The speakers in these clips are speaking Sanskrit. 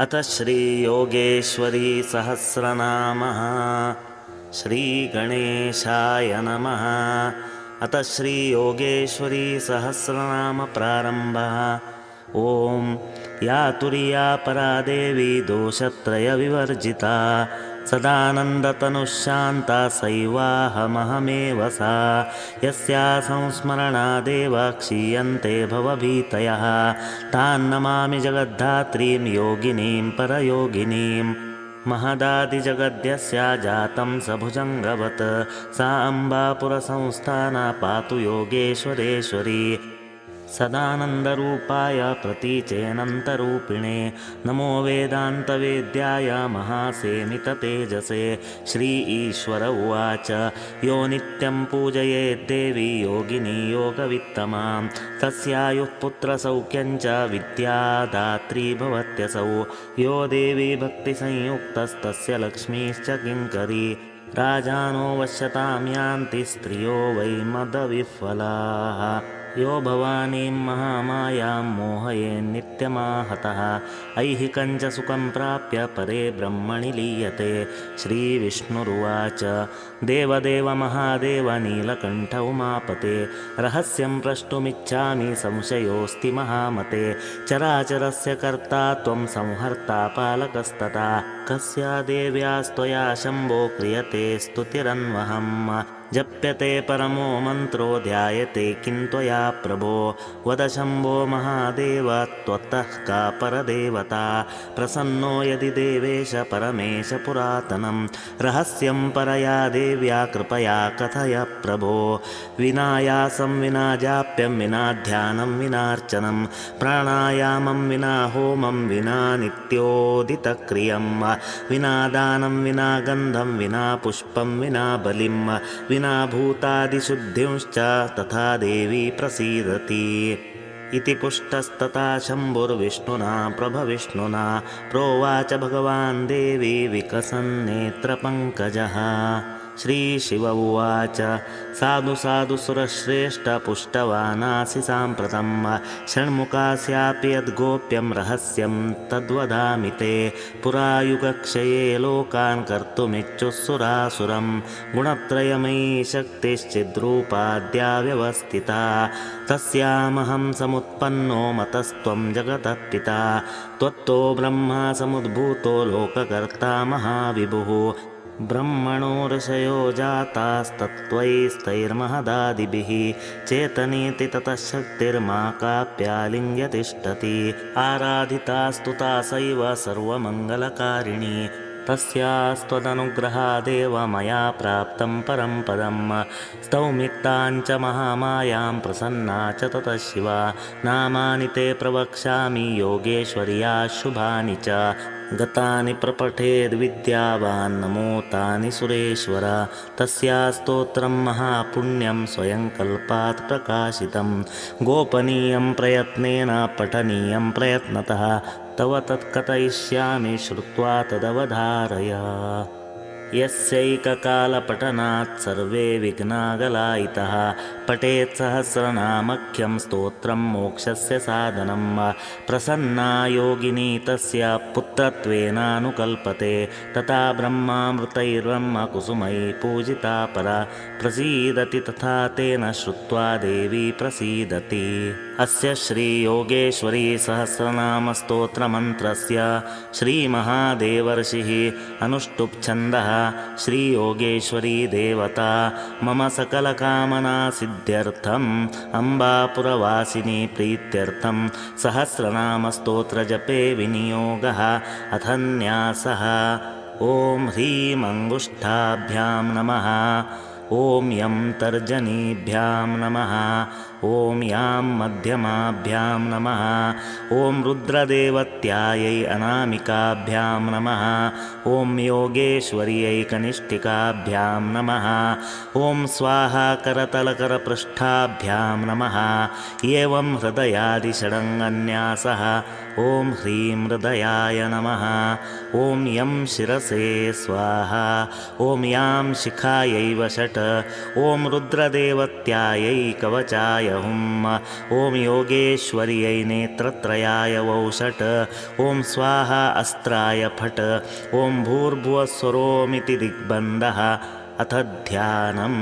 अथ श्रीयोगेश्वरी सहस्रनाम श्रीगणेशाय नमः। अथ श्रीयोगेश्वरी सहस्रनाम प्रारम्भः। ॐ या तुर्या परा देवी दोषत्रयविवर्जिता सदानन्दतनुश्शान्ता सैवाहमहमेव सा यस्या संस्मरणादेव क्षीयन्ते भवभीतयः तान्नमामि जगद्धात्रीं योगिनीं परयोगिनीं। महदादिजगद्यस्या जातं स भुजङ्गवत् सा अम्बापुरसंस्थाना पातु योगेश्वरेश्वरी। सदानन्दरूपाय प्रतीचेऽनन्तरूपिणे नमो वेदान्तवेद्याय महासेमिततेजसे। श्री ईश्वर उवाच यो नित्यं पूजयेद्देवी योगिनी योगवित्तमां तस्यायुः पुत्रसौख्यं च विद्यादात्री भवत्यसौ। यो देवी भक्तिसंयुक्तस्तस्य लक्ष्मीश्च किङ्करी राजानो वश्यतां यान्ति स्त्रियो वै मदविह्वलाः। यो भवानीं महामायां मोहयेन्नित्यमाहतः ऐहिकं च सुखं प्राप्य परे ब्रह्मणि लीयते। श्रीविष्णुरुवाच देवदेव महादेव नीलकण्ठ उमापते रहस्यं प्रष्टुमिच्छामि संशयोऽस्ति महामते। चराचरस्य कर्ता त्वं संहर्ता पालकस्तथा कस्या देव्यास्त्वया शम्भो क्रियते स्तुतिरन्वहम्। जप्यते परमो मन्त्रो ध्यायते किं त्वया प्रभो वद शम्भो महादेव त्वत्तः का परदेवता। प्रसन्नो यदि देवेश परमेश पुरातनं रहस्यं परया देव्या कृपया कथय प्रभो। विनायासं विना जाप्यं विना ध्यानं विनार्चनं प्राणायामं विना होमं विना नित्योदितक्रियं विना दानं विना गन्धं विना पुष्पं विना बलिं विना भूतादिशुद्धिंश्च तथा देवी प्रसीदति। इति पुष्टस्तथा शम्भुर्विष्णुना प्रभविष्णुना प्रोवाच भगवान् देवी विकसन्नेत्रपङ्कजः। श्रीशिव उवाच साधु साधु सुरश्रेष्ठ पुष्टवानासि साम्प्रतं षण्मुखास्यापि यद्गोप्यं रहस्यं तद्वदामि ते। पुरा युगक्षये लोकान् कर्तुमिच्छुः सुरासुरं गुणत्रयमयी शक्तिश्चिद्रूपाद्या व्यवस्थिता तस्यामहं समुत्पन्नो मतस्त्वं जगतः पिता। त्वत्तो ब्रह्मा समुद्भूतो लोककर्ता महाविभुः ब्रह्मणो ऋषयो जातास्तत्त्वैस्तैर्महदादिभिः चेतनीति ततः शक्तिर्मा काप्यालिङ्ग्य तिष्ठति। आराधिता स्तुता सैव सर्वमङ्गलकारिणी तस्यास्त्वदनुग्रहादेव मया प्राप्तं परं पदं। स्तौमित्तां च महामायां प्रसन्ना च ततः शिवा नामानि ते प्रवक्ष्यामि योगेश्वर्या शुभानि च। गतानि प्रपठेद्विद्यावान् नमोतानि सुरेश्वर तस्या स्तोत्रं महापुण्यं स्वयं कल्पात् प्रकाशितं। गोपनीयं प्रयत्नेन पठनीयं प्रयत्नतः तव तत्कथयिष्यामि श्रुत्वा तदवधारय। यस्यैककालपठनात् सर्वे विघ्नागलायितः पठेत् सहस्रनामख्यं स्तोत्रं मोक्षस्य साधनं। प्रसन्ना योगिनी तस्य पुत्रत्वेनानुकल्पते तथा ब्रह्मामृतैर्ब्रह्मकुसुमैः पूजिता परा प्रसीदति तथा तेन श्रुत्वा देवी प्रसीदति। अस्य श्रीयोगेश्वरी सहस्रनामस्तोत्रमन्त्रस्य श्रीमहादेवर्षिः अनुष्टुप्छन्दः श्रीयोगेश्वरी देवता मम सकलकामनासिद्ध्यर्थम् अम्बापुरवासिनी प्रीत्यर्थं सहस्रनामस्तोत्रजपे विनियोगः। अथ न्यासः ॐ ह्रीं अङ्गुष्ठाभ्यां नमः ॐ यं तर्जनीभ्यां नमः ॐ यां मध्यमाभ्यां नमः ॐ रुद्रदेवत्यायै अनामिकाभ्यां नमः ॐ योगेश्वर्यै कनिष्ठिकाभ्यां नमः ॐ स्वाहा करतलकरपृष्ठाभ्यां नमः। एवं हृदयादिषडङ्गन्यासः ॐ ह्रीं हृदयाय नमः ॐ यं शिरसे स्वाहा ॐ यां शिखायै वषट् ॐ रुद्रदेवत्यायै कवचाय हुम् ॐ योगेश्वर्यै नेत्रत्रयाय वौ षट् ॐ स्वाहा अस्त्राय फट् ॐ भूर्भुवस्वरोमिति दिग्बन्धः अथ ध्यानम्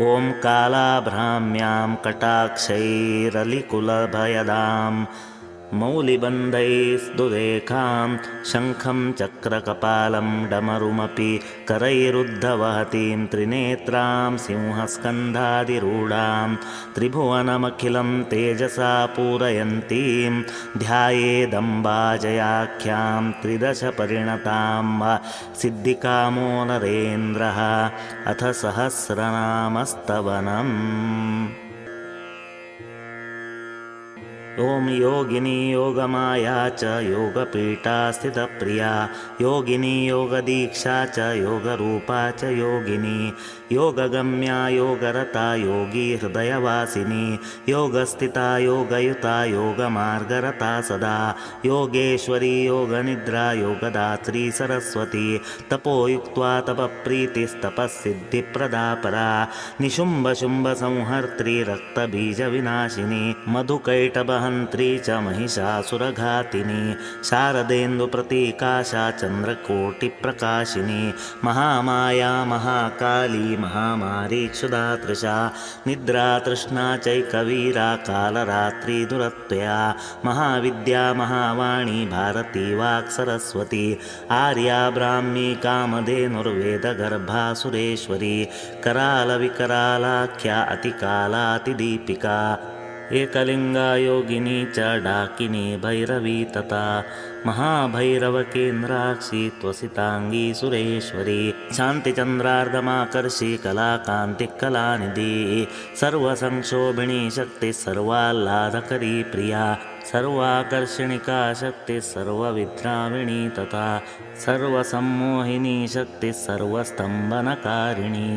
ॐ कालाभ्राम्यां कटाक्षैरलिकुलभयदां मौलिबन्धैस्तुरेखां शङ्खं चक्रकपालं डमरुमपि करैरुद्धवहतीं त्रिनेत्रां सिंहस्कन्धादिरूढां त्रिभुवनमखिलं तेजसा पूरयन्तीं ध्यायेदम्बाजयाख्यां त्रिदशपरिणतां सिद्धिकामो नरेन्द्रः अथ सहस्रनामस्तवनम् ॐ योगिनी योगमाया च योगपीठा स्थितप्रिया योगिनी योगदीक्षा च योगरूपा च योगिनी योगगम्या योगरता योगी हृदयवासिनी योगस्थिता योगयुता योगमार्गरता सदा योगेश्वरी योगनिद्रा योगदात्री सरस्वती तपोयुक्त्वा तपप्रीतिस्तपःसिद्धिप्रदा परा निशुम्भशुम्भसंहर्त्री रक्तबीजविनाशिनी मधुकैटभहन्त्री च महिषासुरघातिनी शारदेन्दुप्रतीकाशा चन्द्रकोटिप्रकाशिनी महामाया महाकाली महामारीक्षुदातृशा निद्रा तृष्णा चैकवीरा कालरात्रि दुरत्वया महाविद्या महावाणी भारती वाक्सरस्वती आर्या ब्राह्मी कामधेनुर्वेदगर्भा सुरेश्वरी करालविकरालाख्या अतिकालातिदीपिका एकलिंगा योगिनी च डाकिनी भैरवी तथा महाभैरवकेन्द्राक्षी त्वसितांगी सुरेश्वरी शान्तिचन्द्रार्धमाकर्षी कलाकान्तिकलानिधि सर्वसंक्षोभिणी शक्ति सर्वाह्लादकरी प्रिया सर्वाकर्षणिका शक्ति सर्वविद्राविणी तथा सर्वसम्मोहिनी शक्ति सर्वस्तंभनकारिणी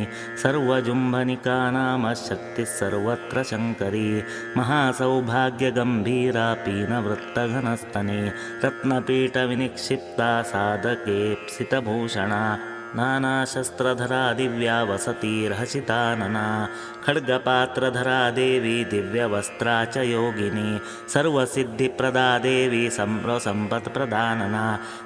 सर्वजुम्भनिका नाम शक्ति सर्वत्र शंकरी महासौभाग्यगंभीरा पीनवृत्तघनस्तने रत्नपीठविनिक्षिप्ता साधकेप्सितभूषणा नानाशस्त्रधरा दिव्या वसतिर्हसितानना खड्गपात्रधरा देवी दिव्यवस्त्रा च योगिनी सर्वसिद्धिप्रदा देवी सम्पत्प्रदानना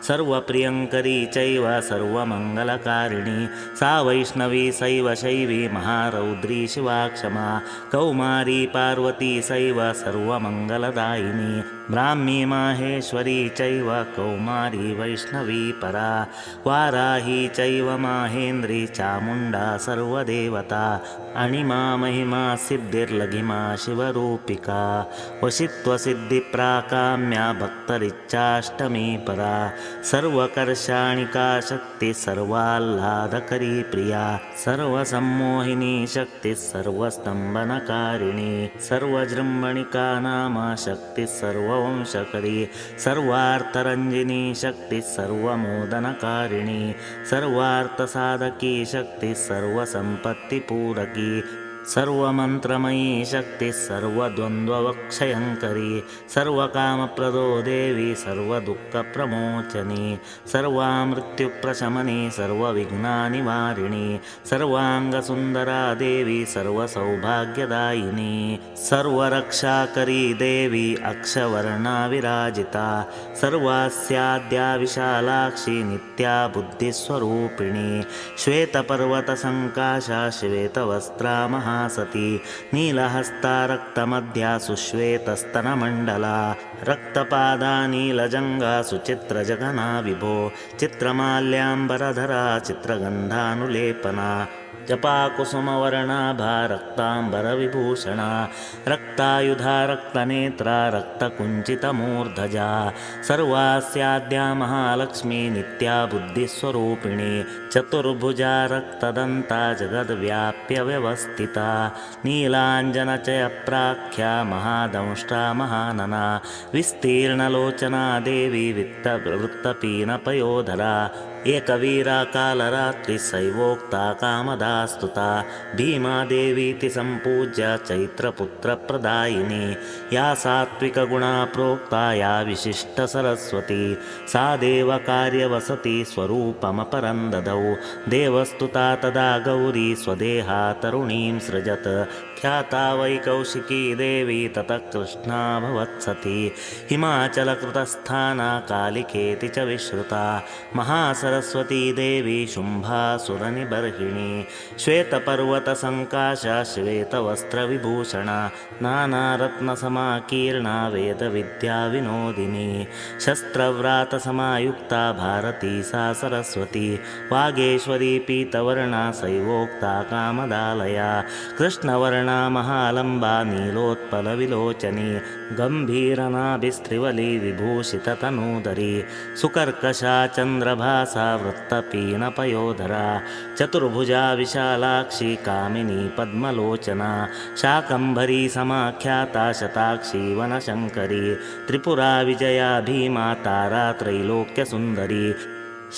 सर्वप्रियङ्करी चैव सर्वमङ्गलकारिणी सा वैष्णवी सैव शैवी महारौद्री शिवा क्षमा कौमारी पार्वती सैव सर्वमङ्गलदायिनी ब्राह्मी माहेश्वरी चैव कौमारी वैष्णवी परा वाराही चैव माहेन्द्री चामुण्डा सर्वदेवता अणिमा महिमा सिद्धिर्लघिमा शिवरूपिका वशित्वसिद्धिप्राकाम्या भक्तरिच्चाष्टमी परा सर्वकर्षाणिका शक्ति सर्वाह्लादकरी प्रिया सर्वसम्मोहिनी शक्ति सर्वस्तंभनकारिणी सर्वजृम्भणिका नाम शक्ति सर्ववंशकरी सर्वार्थरञ्जिनी शक्ति सर्वमोदनकारिणी सर्वार्थसाधकी शक्ति सर्वसम्पत्तिपूरकी सर्वमन्त्रमयी शक्ति सर्वद्वन्द्ववक्षयङ्करी सर्वकामप्रदो देवी सर्वदुःखप्रमोचनी सर्वामृत्युप्रशमनी सर्वविघ्नानिवारिणी सर्वाङ्गसुन्दरा देवी सर्वसौभाग्यदायिनी सर्वरक्षाकरी देवी अक्षवर्णा विराजिता सर्वास्याद्या विशालाक्षी नित्या बुद्धिस्वरूपिणी श्वेतपर्वतसङ्काशा श्वेतवस्त्रा सती नीलहस्ता रक्तमध्या सुश्वेतस्तनमण्डला रक्तपादा नीलजङ्गा सुचित्रजगना विभो चित्रमाल्याम्बरधरा चित्रगन्धानुलेपना जपाकुसुमवर्णाभा रक्ताम्बरविभूषणा रक्तायुधा रक्तनेत्रा रक्तकुञ्चितमूर्धजा सर्वास्याद्या महालक्ष्मी नित्या बुद्धिस्वरूपिणी चतुर्भुजा रक्तदन्ता जगद्व्याप्यव्यवस्थिता नीलाञ्जनचयप्राख्या महादंष्ट्रा महानना विस्तीर्णलोचना देवी वृत्तपीनपयोधरा एकवीरा कालरात्रि सैवोक्ता कामदास्तुता भीमादेवीति सम्पूज्य चैत्रपुत्रप्रदायिनी या सात्विकगुणा प्रोक्ता या विशिष्टसरस्वती सा देवकार्यवसति स्वरूपमपरं ददौ देवस्तुता तदा गौरी स्वदेहा तरुणीं सृजत ख्याता वै कौशिकी देवी ततः कृष्णा भवत्सती हिमाचलकृतस्थाना कालिकेति च विश्रुता महासरस्वती देवी शुम्भासुरनिबर्हिणी श्वेतपर्वतसङ्काशा श्वेतवस्त्रविभूषणा नानारत्नसमाकीर्णा वेदविद्याविनोदिनी शस्त्रव्रातसमायुक्ता भारती सा सरस्वती वागेश्वरी पीतवर्णा सैवोक्ता कामदालया कृष्णवर्णा महालम्बा नीलोत्पलविलोचनी गम्भीरनाभिस्त्रिवली विभूषिततनूदरी सुकर्कशा चन्द्रभासा वृत्तपीनपयोधरा चतुर्भुजा विशालाक्षी कामिनी पद्मलोचना शाकम्भरी समाख्याता शताक्षी वनशङ्करी त्रिपुरा विजया भीमा तारा त्रैलोक्यसुन्दरी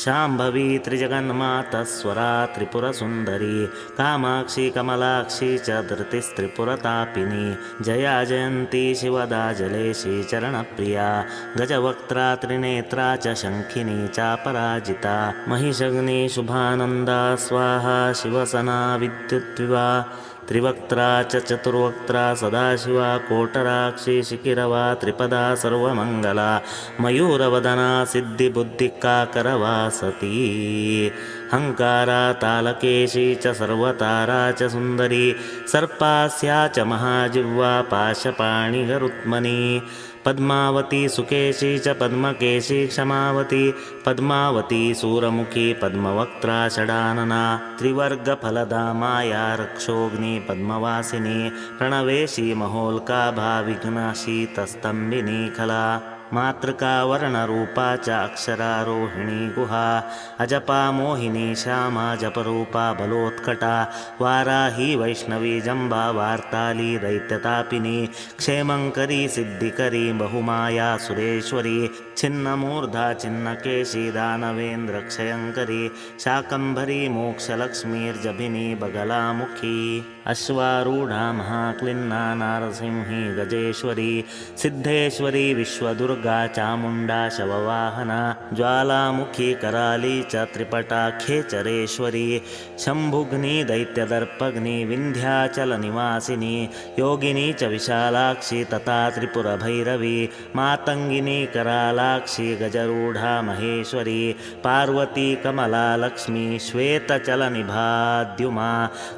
शाम्भवी त्रिजगन्मातस्वरा त्रिपुरसुन्दरी कामाक्षी कमलाक्षी च धृतिस्त्रिपुरतापिनी जया जयन्ती शिवदा जलेशी चरणप्रिया गजवक्त्रा त्रिनेत्रा च शङ्खिनी चापराजिता महिषग्नी शुभानन्दा स्वाहा शिवसना विद्युद्विवा त्रिवक्त्रा च चतुर्वक्त्रा सदाशिवा कोटराक्षी शिखिरवा त्रिपदा सर्वमङ्गला मयूरवदना सिद्धिबुद्धिकाकरवासती हङ्कारा तालकेशी च सर्वतारा च सुन्दरी सर्पास्या च महाजिह्वा पाशपाणिगरुत्मनी पद्मावती सुकेशी च पद्मकेशी क्षमावती पद्मावती सूरमुखी पद्मवक्त्रा षडानना त्रिवर्गफलदा माया रक्षोग्नि पद्मवासिनी प्रणवेशी महोल्का भाविघ्नशीतस्तम्भिनी खला मातृका वर्णरूपा च अक्षरारोहिणी गुहा अजपा मोहिनी श्यामा जपरूपा बलोत्कटा वाराही वैष्णवी जम्बा वार्ताली दैत्यतापिनी क्षेमङ्करी सिद्धिकरी बहुमाया सुरेश्वरी छिन्नमूर्धा छिन्नकेशी दानवेन्द्रक्षयङ्करी शाकम्भरी मोक्षलक्ष्मीर्जभिनी बगलामुखी अश्वारूढा महाक्लिन्ना नारसिंही गजेश्वरी सिद्धेश्वरी विश्वदुर्गा चामुण्डा शववाहना ज्वालामुखी कराली च त्रिपटा खेचरेश्वरी शम्भुघ्नी दैत्यदर्पघ्नी विन्ध्याचलनिवासिनी योगिनी च विशालाक्षी तथा त्रिपुरभैरवी मातङ्गिनी करालाक्षी गजरूढा महेश्वरी पार्वती कमला लक्ष्मी श्वेतचलनिभाद्युमा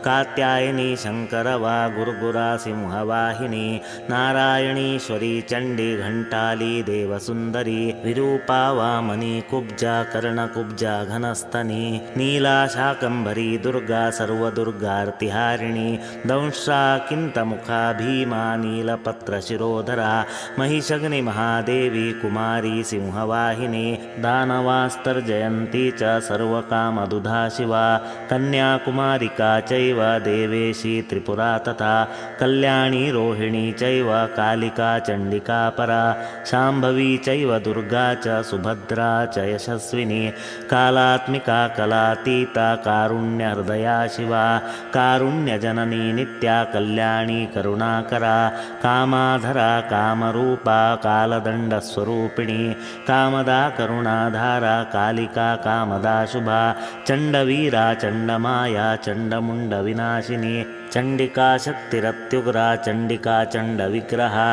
कात्यायनी शङ्करवा गुर्गुरा सिंहवाहिनी नारायणीश्वरी चण्डी घण्टाली देवसुन्दरी विरूपा वामनी कुब्जा कर्णकुब्जा घनस्तनी नीला शाकम्भरी दुर्गा सर्वदुर्गार्तिहारिणी दंष्ट्रा किन्तमुखा भीमा नीलपत्रशिरोधरा महिषग्नि महादेवी कुमारी सिंहवाहिनी दानवास्तर्जयन्ती च सर्वकामदुधा शिवा कन्याकुमारिका चैव देवेशी त्रिपुरा तथा कल्याणी रोहिणी चैव कालिका चण्डिका परा शाम्भवी चैव दुर्गा च सुभद्रा च यशस्विनी कालात्मिका कलातीता कारुण्यहृदया शिवा कारुण्यजननी नित्या कल्याणी करुणाकरा कामाधरा कामरूपा कालदण्डस्वरूपिणी कामदा करुणाधारा कालिका कामदा शुभा चण्डवीरा चण्डमाया चण्डमुण्डविनाशिनी चण्डिका शक्तिरत्युग्रा चण्डिका चण्डविग्रहा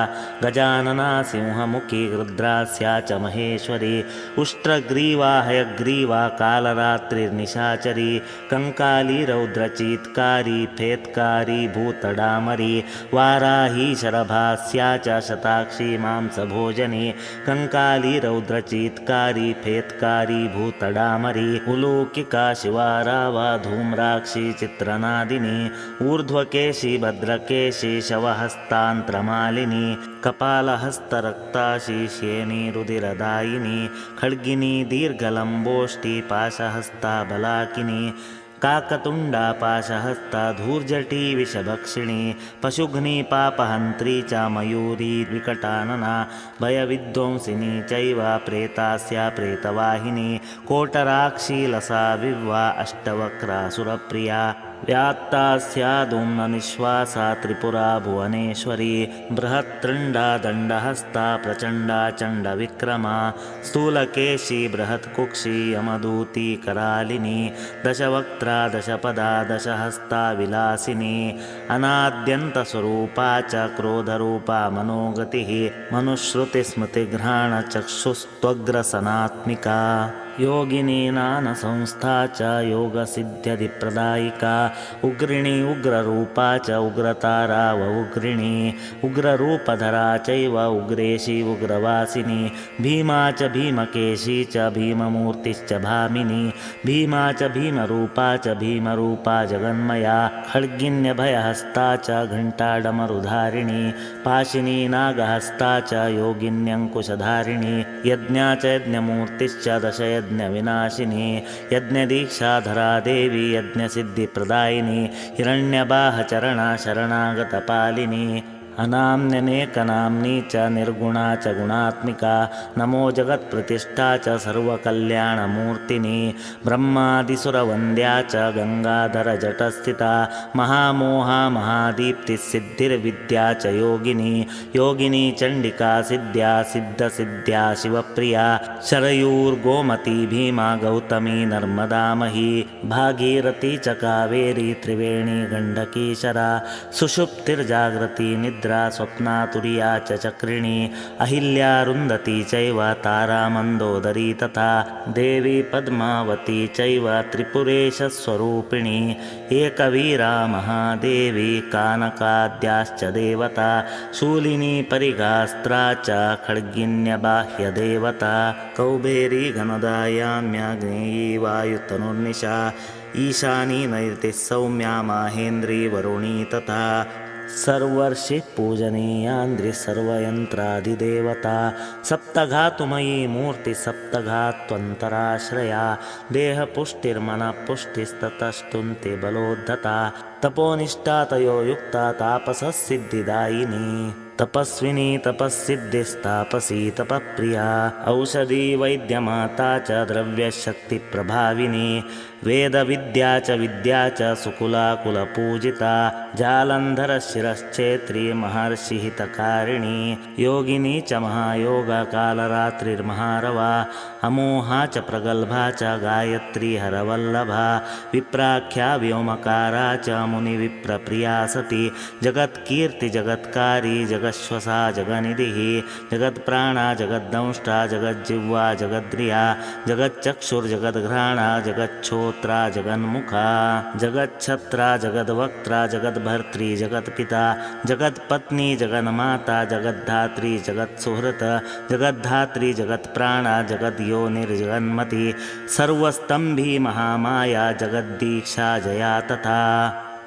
गजानना सिंहमुखी रुद्रास्या च महेश्वरी उष्ट्रग्रीवा हयग्रीवा कालरात्रिर्निशाचरी कङ्काली रौद्रचीत्कारी फेत्कारी भूतडामरी वाराही शरभास्या च शताक्षी मांसभोजनी कङ्काली रौद्रचीत्कारी फेत्कारी भूतडामरी उलूकिका शिवारावा धूम्राक्षी चित्रनादिनी ऊर्ध्वकेशी भद्रकेशी शवहस्तान्त्रमालिनी कपालहस्तरक्ताशी श्येनी रुधिरदायिनी खड्गिनी दीर्घलम्बोष्टी पाशहस्ता बलाकिनी काकतुण्डा पाशहस्ता धूर्जटी विषभक्षिणी पशुघ्नी पापहन्त्री च मयूरी विकटानना भयविध्वंसिनी चैव प्रेतास्या प्रेतवाहिनी कोटराक्षी लसा विव्वा अष्टवक्रा सुरप्रिया व्यात्ता स्यादुम्न निःश्वासा त्रिपुरा भुवनेश्वरी बृहत्तृण्डा दण्डहस्ता प्रचण्डा चण्डविक्रमा स्थूलकेशी बृहत्कुक्षी यमदूती करालिनी दशवक्त्रा दशपदा दशहस्ता विलासिनी अनाद्यन्तस्वरूपा च क्रोधरूपा मनोगतिः मनुश्रुतिस्मृतिघ्राणचक्षुस्त्वग्रसनात्मिका योगिनी नानसंस्था च योगसिद्ध्यधिप्रदायिका उग्रिणी उग्ररूपा च उग्रतारा व उग्रिणी उग्ररूपधरा चैव उग्रेशी उग्रवासिनी भीमा च भीमकेशी च भीममूर्तिश्च भामिनी भीमा च भीमरूपा च भीमरूपा जगन्मया खड्गिन्यभयहस्ता च घण्टाडमरुधारिणी पाशिनी नागहस्ता च योगिन्यङ्कुशधारिणी यज्ञा च यज्ञमूर्तिश्च दशयज्ञविनाशिनी यज्ञदीक्षाधरा देवी यज्ञसिद्धिप्रदायिनी हिरण्यबाहचरणा शरणागतपालिनी अनाम्न्यनेकनाम्नी च निर्गुणा च गुणात्मिका नमो जगत्प्रतिष्ठा च सर्वकल्याणमूर्तिनी ब्रह्मादिसुरवन्द्या च गङ्गाधरजटस्थिता महामोहा महादीप्तिसिद्धिर्विद्या च योगिनी योगिनी चण्डिका सिद्ध्या सिद्धसिद्ध्या शिवप्रिया शरयूर्गोमती भीमा गौतमी नर्मदामही भागीरथी च कावेरी त्रिवेणी गण्डकीशरा सुषुप्तिर्जागृती निद्रा स्वप्नातुर्या च चक्रिणी अहिल्यारुन्धती चैव तारा मन्दोदरी तथा देवी पद्मावती चैव त्रिपुरेशस्वरूपिणी एकवीरा महादेवी कानकाद्याश्च देवता शूलिनी परिगास्त्रा च खड्गिन्यबाह्यदेवता कौबेरी घनदायाम्याग्नेयी वायुतनुर्निशा ईशानी नैऋतिः सौम्या माहेन्द्री वरुणी तथा सर्वर्षि पूजनीयान्द्रि सर्वयन्त्रादिदेवता सप्तघातुमयी मूर्ति सप्तघात्वन्तराश्रया देहपुष्टिर्मनःपुष्टिस्ततस्तुन्ति बलोद्धता तपोनिष्ठा तयो युक्ता तापसः सिद्धिदायिनी तपस्विनी तपस्सिद्धिस्तापसी तपप्रिया औषधी वैद्यमाता च द्रव्यशक्तिप्रभाविनी वेदविद्या च विद्या च सुकुलाकुलपूजिता जालन्धरशिरश्चेत्री महर्षिहितकारिणी योगिनी च महायोगकालरात्रिर्महारवा अमोहा च प्रगल्भा च गायत्री हरवल्लभा विप्राख्या व्योमकारा च मुनिविप्रप्रिया सती जगत्कीर्ति जगत्कारी जगश्वसा जगनिधिः जगत्प्राणा जगद्दंष्टा जगज्जिह्वा जगद्रिया जगच्चक्षुर्जगद्घ्राणा जगच्छोत्रा जगन्मुखा जगच्छत्रा जगद्वक्त्रा जगद्भर्त्री जगत्पिता जगत्पत्नी जगन्माता जगद्धात्री जगत्सुहृत् जगद्धात्री जगत्प्राणा जगद्योनिर्जगन्मती सर्वस्तंभी महामाया जगद्दीक्षा जया तथा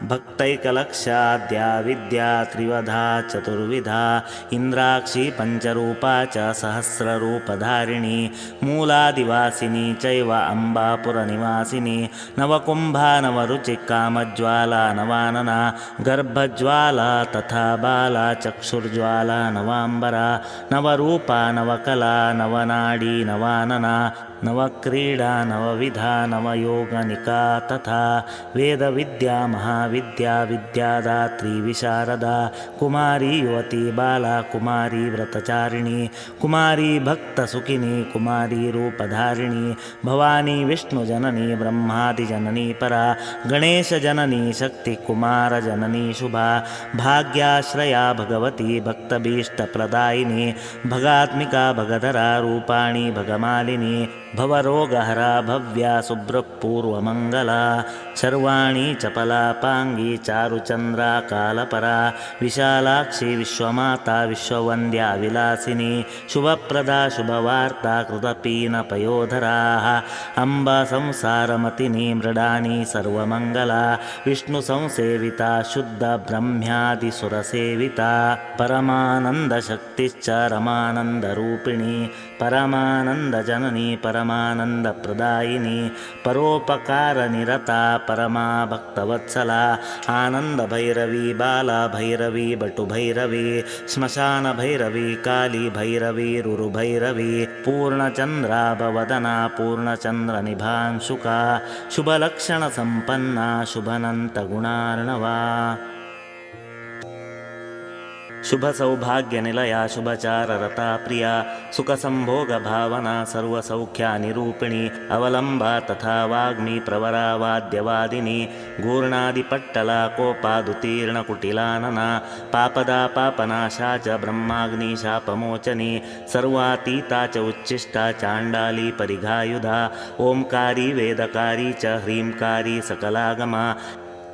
भक्तैकलक्ष्याद्या विद्या त्रिवधा चतुर्विधा इन्द्राक्षी पञ्चरूपा च सहस्ररूपधारिणी मूलादिवासिनी चैव अम्बापुरनिवासिनी नवकुम्भा नवरुचिकामज्वाला नवानना गर्भज्वाला तथा बाला चक्षुर्ज्वाला नवाम्बरा नवरूपा नवकला नवनाडी नवानना नवक्रीडा नवविधा नवयोगनिका तथा वेदविद्या महाविद्या विद्यादात्री विशारदा कुमारी युवती बाला कुमारी व्रतचारिणी कुमारी भक्तसुखिनी कुमारी रूपधारिणी भवानी विष्णुजननी ब्रह्मादिजननी परा गणेशजननी शक्तिकुमारजननी शुभा भाग्याश्रया भगवती भक्तभीष्टप्रदायिनी भगात्मिका भगधरा रूपाणी भगमालिनी भवरोगहरा भव्या शुभ्रपूर्वमङ्गला सर्वाणी चपलापाङ्गी चारुचन्द्रा कालपरा विशालाक्षी विश्वमाता विश्ववन्द्या विलासिनी शुभप्रदा शुभवार्ता कृतपीनपयोधराः अम्बा संसारमतिनी मृडानी सर्वमङ्गला विष्णुसंसेविता शुद्धब्रह्म्यादिसुरसेविता परमानन्दशक्तिश्च रमानन्दरूपिणी परमानन्दजननी परमानन्दप्रदायिनी परोपकारनिरता परमा भक्तवत्सला आनन्दभैरवी बाला भैरवी बटुभैरवी श्मशानभैरवी काली भैरवी रुरुभैरवी पूर्णचन्द्राभवदना पूर्णचन्द्रनिभांशुका शुभलक्षणसम्पन्ना शुभनन्तगुणार्णवा शुभसौभाग्यनिलया शुभचाररता प्रिया सुखसंभोगभावना सर्वसौख्यानिरूपिणी अवलम्बा तथा वाग्मी प्रवरा वाद्यवादिनी गूर्णादिपट्टला कोपादुतीर्णकुटिलानना पापदा पापनाशा च ब्रह्माग्निशापमोचनी सर्वातीता च उच्छिष्टा चाण्डाली परिघायुधा ओंकारी वेदकारी च ह्रींकारी सकलागमा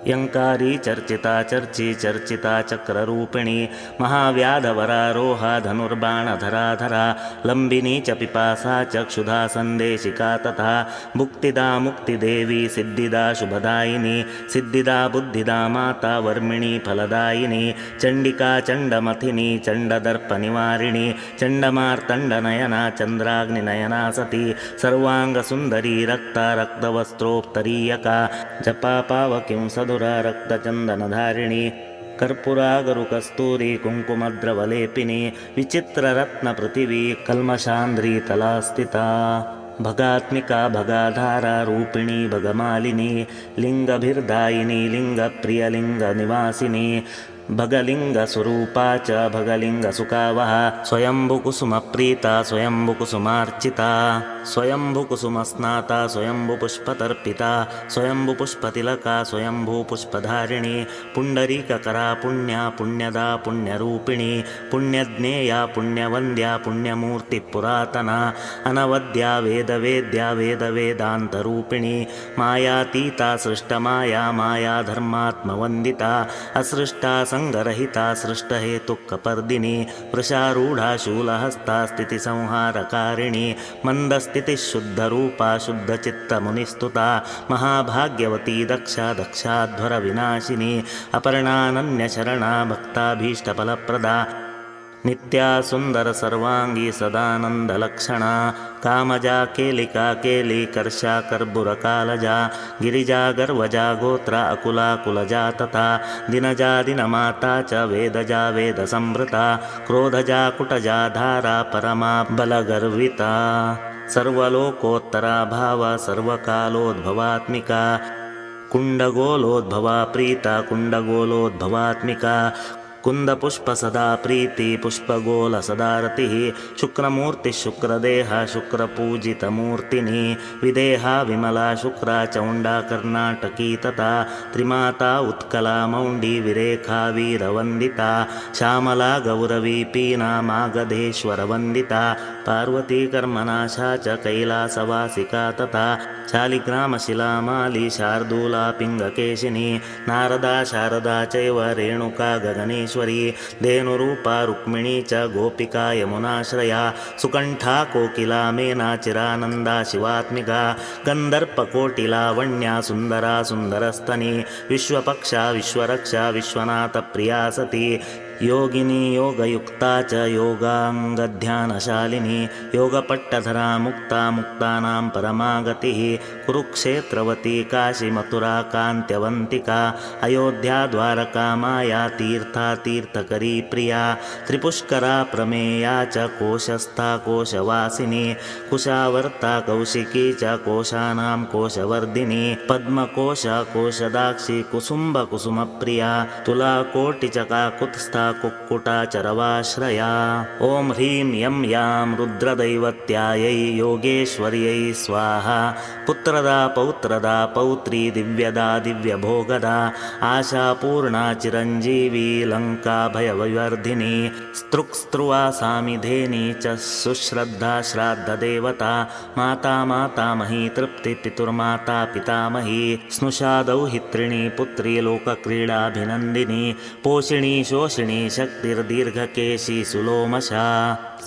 यंकारी चर्चिता चर्चिता चक्ररूपिणी महाव्याधवरारोहा धनुर्बाणधराधरा लंबिनी च पिपासा चक्षुधा संदेशिका तथा भुक्तिदा मुक्तिदेवी सिद्धिदा शुभदायिनी सिद्धिदा बुद्धिदा माता वर्मिणी फलदायिनी चंडिका चंडमथिनी चंडदर्पनिवारिणी चंडमार्तंडनयना चंद्राग्निनयना सती सर्वांगसुंदरी रक्ता रक्तवस्त्रोत्तरीयका जपा पावकिं सदुरा रक्तचन्दनधारिणी कर्पूरागरुकस्तूरी कुङ्कुमद्रवलेपिनी विचित्ररत्नपृथिवी कल्मषान्द्री तलास्थिता भगात्मिका भगाधारा रूपिणी भगमालिनी लिङ्गभिर्दायिनी लिङ्गप्रियलिङ्गनिवासिनी भगलिङ्गस्वरूपा च भगलिङ्गसुखावहा स्वयम्भुकुसुमप्रीता स्वयम्भुकुसुमार्चिता स्वयम्भुकुसुमस्नाता स्वयम्भुपुष्पतर्पिता स्वयम्भुपुष्पतिलका स्वयम्भुपुष्पधारिणी पुण्डरीककरा पुण्या पुण्यदा पुण्यरूपिणी पुण्यज्ञेया पुण्यवन्द्या पुण्यमूर्तिपुरातना अनवद्या वेदवेद्या वेदवेदान्तरूपिणी मायातीता सृष्टमाया माया धर्मात्मवन्दिता असृष्टा संगरहिता सृष्टहेतुकपर्दिनी वृषारूढा शूलहस्ता स्थितिसंहारकारिणी मन्दस्थितिशुद्धरूपा शुद्धचित्तमुनिस्तुता महाभाग्यवती दक्षा दक्षाध्वरविनाशिनी अपर्णानन्यशरणा भक्ताभीष्टफलप्रदा नित्या सुंदर सर्वांगी सदानंदलक्षणा कामजा केलिका केली कर्षा कर्बुरकालजा गिरिजा गर्वजा गोत्रा अकुला कुलजा तथा दिनजा दिनमाता च वेदजा वेदसंवृता क्रोधजा कुटजा धारा परमा बलगर्विता सर्वलोकोत्तरा भाव सर्वकालोद्भवात्मिका कुण्डगोलोद्भवा प्रीता कुण्डगोलोद्भवात्मिका कुंदपुष्प सदा प्रीति पुष्पगोल सदारतिः शुक्रमूर्ति शुक्रदेह शुक्रपूजितमूर्तिनी विदेहा विमला शुक्रा चौंडा कर्नाटकी तथा त्रिमाता उत्कला मौंडी विरेखा वीरवंदिता श्यामला गौरवी पीना मागधेश्वरवंदिता पार्वती कर्मनाशा च कैलासवासिका तथा शालिग्रामशिलामाली शार्दूला पिङ्गकेशिनी नारदा शारदा चैव रेणुका गगनेश्वरी धेनुरूपा रुक्मिणी च गोपिका यमुनाश्रया सुकण्ठा कोकिला मेना चिरानन्दा शिवात्मिका गन्धर्पकोटिलावण्या सुन्दरा सुन्दरस्तनी विश्वपक्षा विश्वरक्षा विश्वनाथप्रिया सती योगिनी योगयुक्ता च योगाङ्गध्यानशालिनी योगपट्टधरा मुक्ता मुक्तानां परमा गतिः कुरुक्षेत्रवती काशी मथुरा कान्त्यवन्तिका अयोध्या द्वारका माया तीर्था तीर्थकरी प्रिया त्रिपुष्करा प्रमेया च कोशस्था कोशवासिनी कुशावर्ता कौशिकी च कोशानां कोशवर्धिनी पद्मकोशा कोशदाक्षी कुसुम्बकुसुमप्रिया तुलाकोटिचकाकुत्स्था कुक्कुटा चरवाश्रया ॐ ह्रीं यं यां रुद्रदैवत्यायै योगेश्वर्यै स्वाहा पुत्रदा पौत्रदा पौत्री दिव्यदा दिव्यभोगदा आशापूर्णा चिरञ्जीवी लङ्का भयविवर्धिनी स्तृक्स्त्रुवा सामिधेनी च सुश्रद्धा श्राद्धदेवता माता मातामही तृप्ति पितुर्माता पितामही स्नुषा दौहित्रिणी पुत्री लोकक्रीडाभिनन्दिनी पोषिणी शोषिणी शक्तिर्दक्षिणी शक्तिर्दीर्घकेशी सुलोमशा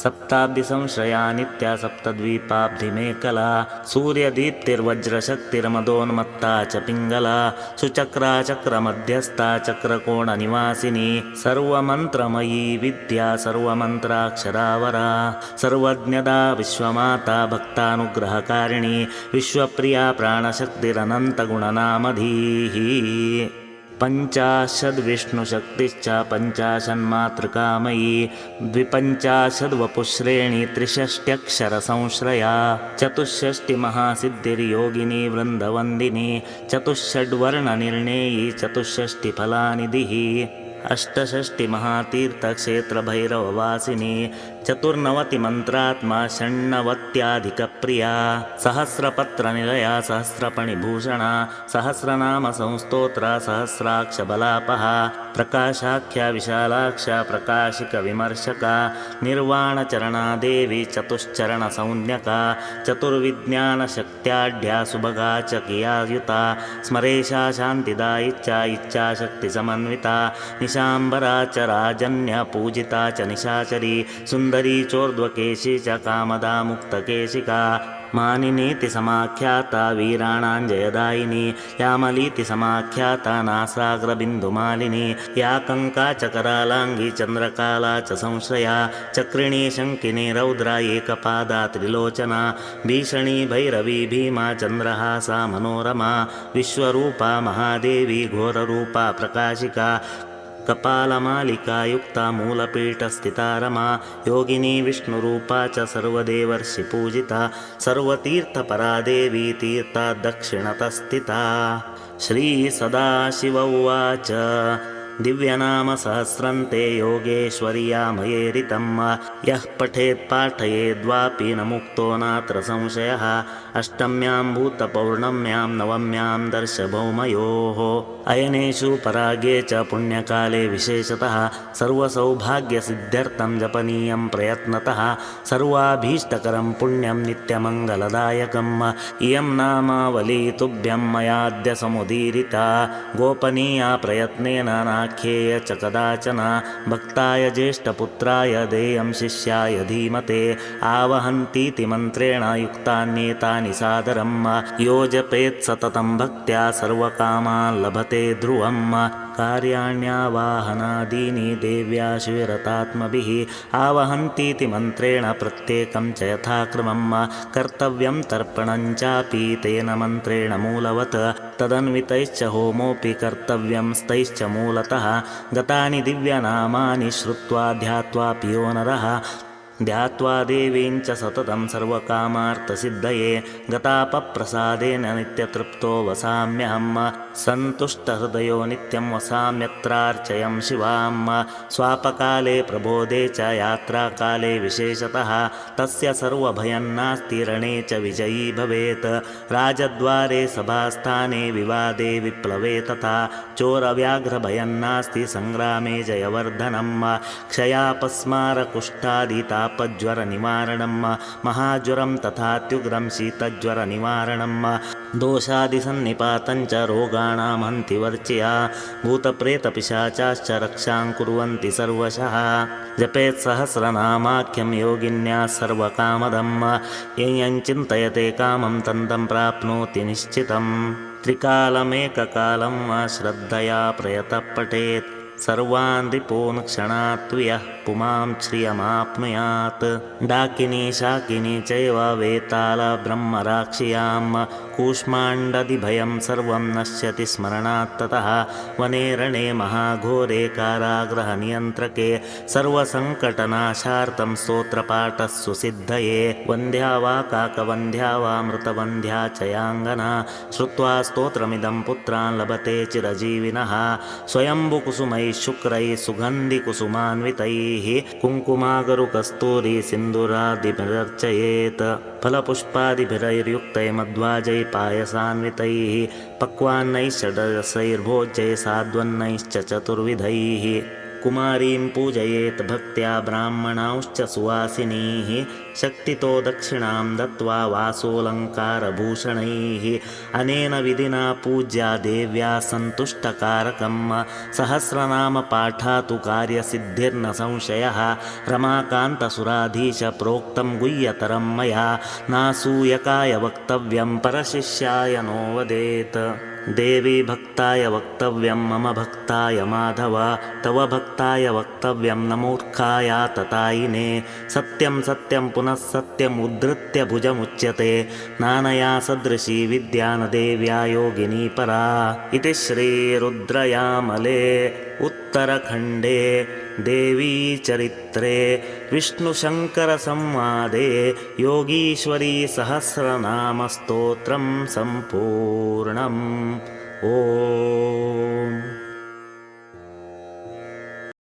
सप्ताब्धिसंश्रया नित्या सप्तद्वीपाब्धिमेकला सूर्यदीप्तिर्वज्रशक्तिर्मदोन्मत्ता च पिङ्गला सुचक्रा चक्रमध्यस्था चक्रकोणनिवासिनी सर्वमन्त्रमयी विद्या सर्वमन्त्राक्षरावरा सर्वज्ञदा विश्वमाता भक्तानुग्रहकारिणी विश्वप्रिया प्राणशक्तिरनन्तगुणनामधीः पञ्चाशद्विष्णुशक्तिश्च पञ्चाशन्मातृकामयी द्विपञ्चाशद्वपुश्रेणी त्रिषष्ट्यक्षरसंश्रया चतुष्षष्टिमहासिद्धिर्योगिनी वृन्दवन्दिनी चतुष्षड्वर्णनिर्णेयी चतुष्षष्टिफलानिधिः अष्टषष्टिमहातीर्थक्षेत्रभैरववासिनी चतुर्नवतिमन्त्रात्मा षण्णवत्याधिकप्रिया सहस्रपत्रनिलया सहस्रपणिभूषणा सहस्रनामसंस्तोत्रा सहस्राक्षबलापहा प्रकाशाख्या विशालाक्षा प्रकाशिकविमर्शका निर्वाणचरणा देवी चतुश्चरणसंज्ञका चतुर्विज्ञानशक्त्याढ्या सुभगा च कियायुता स्मरेशा शान्तिदायिच्चा इच्छाशक्तिसमन्विता निशाम्बरा च राजन्या पूजिता च निशाचरी सुन्दरी चोर्ध्वकेशी च कामदा मुक्तकेशिका मानिनीति समाख्याता वीराणाञ्जयदायिनी यामलीति समाख्याता नासाग्रबिन्दुमालिनी या कङ्का च करालाङ्गी चन्द्रकाला च संश्रया चक्रिणी शङ्किनी रौद्रा एकपादा त्रिलोचना भीषणी भैरवी भीमा चन्द्रहासा मनोरमा विश्वरूपा महादेवी घोररूपा प्रकाशिका कपालमालिकायुक्ता मूलपीठस्थिता रमा योगिनी विष्णुरूपा च सर्वदेवर्षिपूजिता सर्वतीर्थपरा देवी तीर्था दक्षिणतस्थिता श्रीसदाशिव उवाच दिव्यनामसहस्रन्ते योगेश्वर्यामयेरितं यः पठेत् पाठयेद्वापि न मुक्तो नात्र संशयः अष्टम्यां भूतपौर्णम्यां नवम्यां दर्शभौमयोः अयनेषु परागे च पुण्यकाले विशेषतः सर्वसौभाग्यसिद्ध्यर्थं जपनीयं प्रयत्नतः सर्वाभीष्टकरं पुण्यं नित्यमङ्गलदायकम् इयं नामावली तुभ्यं मयाद्य समुदीरिता गोपनीया प्रयत्नेन नाख्येय च कदाचन भक्ताय ज्येष्ठपुत्राय देयं शिष्याय धीमते आवहन्तीति मन्त्रेण युक्तान्येतानि सादरं यो जपेत् सततं भक्त्या सर्वकामान् लभते ध्रुवम् कार्याण्यावाहनादीनि देव्या शिविरतात्मभिः आवहन्तीति मन्त्रेण प्रत्येकं च यथाक्रमं कर्तव्यं तर्पणं चापि तेन मन्त्रेण मूलवत् तदन्वितैश्च होमोऽपि कर्तव्यं स्तैश्च मूलतः गतानि दिव्यनामानि श्रुत्वा ध्यात्वापि यो नरः ध्यात्वा देवीं च सततं सर्वकामार्थसिद्धये गतापप्रसादेन नित्यतृप्तो वसाम्यहं सन्तुष्टहृदयो नित्यं वसाम्यत्रार्चयं शिवां स्वापकाले प्रबोधे च यात्राकाले विशेषतः तस्य सर्वभयं नास्ति रणे च विजयी भवेत् राजद्वारे सभास्थाने विवादे विप्लवे तथा चोरव्याघ्रभयं नास्ति संग्रामे जयवर्धनं क्षयापस्मारकुष्ठादिता तापज्वरनिवारणं महाज्वरं तथात्युग्रं शीतज्वरनिवारणं दोषादिसन्निपातं च रोगाणां हन्तिवर्चया भूतप्रेतपिशाचाश्च रक्षां कुर्वन्ति सर्वशः जपेत् सहस्रनामाख्यं योगिन्याः सर्वकामदं यं चिन्तयते कामं तं प्राप्नोति निश्चितं त्रिकालमेककालं वा श्रद्धया प्रयतः पठेत् सर्वान् रिपून् क्षणात् यः पुमां श्रियमाप्नुयात् डाकिनी शाकिनी चैव वेताल ब्रह्मराक्षियां कूष्माण्डदिभयं सर्वं नश्यति स्मरणात् ततः वने रणे महाघोरे कारागृहनियन्त्रके सर्वसङ्कटनाशार्थं स्तोत्रपाठः सुसिद्धये वन्ध्या वा काकवन्ध्या वा मृतवन्ध्या च याङ्गना श्रुत्वा स्तोत्रमिदं पुत्रान् लभते चिरजीविनः स्वयम्भुकुसुमैः शुक्रैः सुगन्धिकुसुमान्वितैः कुङ्कुमागरुकस्तूरी सिन्दूरादिभिरर्चयेत् फलपुष्पादिभिरैर्युक्तैः मध्वाजैः पायसान्वितैः पक्वान्नैः षड्रसैर्भोज्यैः साद्वन्नैश्च चतुर्विधैः कुमारीं पूजयेत् भक्त्या ब्राह्मणांश्च सुवासिनीः शक्तितो दक्षिणां दत्त्वा वासोऽलङ्कारभूषणैः अनेन विधिना पूज्या देव्या सन्तुष्टकारकं सहस्रनामपाठातु कार्यसिद्धिर्न संशयः रमाकान्तसुराधीश प्रोक्तं गुह्यतरं मया नासूयकाय वक्तव्यं परशिष्याय नो वदेत् देवी भक्ताय वक्तव्यं मम भक्ताय माधव तव भक्ताय वक्तव्यं न मूर्खाय ततायिने सत्यं सत्यं पुनः सत्यम् उद्धृत्य भुजमुच्यते नानया सदृशी विद्या न देव्या योगिनी परा इति श्रीरुद्रयामले उत्तरखण्डे देवीचरित्रे विष्णुशङ्करसंवादे योगीश्वरी सहस्रनामस्तोत्रं सम्पूर्णम्। ॐ